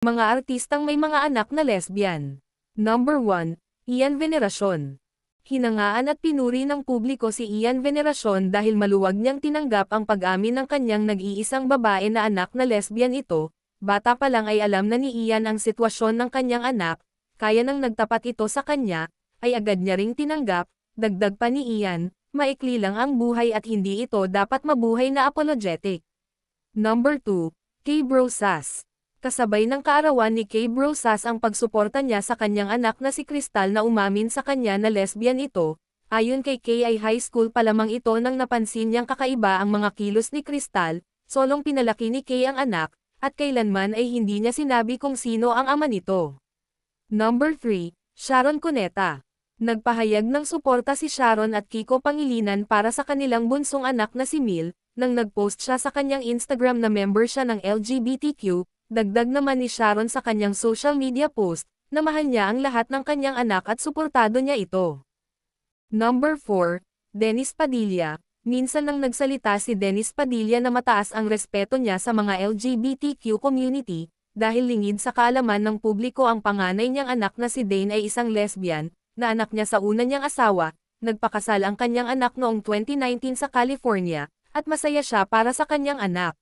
mga artistang may mga anak na lesbian. Number 1, Ian Veneracion. Hinangaan at pinuri ng publiko si Ian Veneracion dahil maluwag niyang tinanggap ang pag-amin ng kanyang nag-iisang babae na anak na lesbian ito. Bata pa lang ay alam na ni Ian ang sitwasyon ng kanyang anak, kaya nang nagtapat ito sa kanya, ay agad niya ring tinanggap. Dagdag pa ni Ian, maikli lang ang buhay at hindi ito dapat mabuhay na apologetic. Number 2, Kay Brosas. Kasabay ng kaarawan ni Kay Brosas ang pagsuporta niya sa kanyang anak na si Crystal na umamin sa kanya na lesbian ito. Ayon kay Kay ay high school pa lamang ito nang napansin niyang kakaiba ang mga kilos ni Crystal, solong pinalaki ni Kay ang anak, at kailanman ay hindi niya sinabi kung sino ang ama nito. Number 3, Sharon Cuneta. Nagpahayag ng suporta si Sharon at Kiko Pangilinan para sa kanilang bunsong anak na si Mil, nang nagpost siya sa kanyang Instagram na member siya ng LGBTQ. Dagdag naman ni Sharon sa kanyang social media post, na mahal niya ang lahat ng kanyang anak at suportado niya ito. Number 4, Dennis Padilla. Minsan nang nagsalita si Dennis Padilla na mataas ang respeto niya sa mga LGBTQ community, dahil lingid sa kaalaman ng publiko ang panganay niyang anak na si Dane ay isang lesbian, na anak niya sa una niyang asawa. Nagpakasal ang kanyang anak noong 2019 sa California, at masaya siya para sa kanyang anak.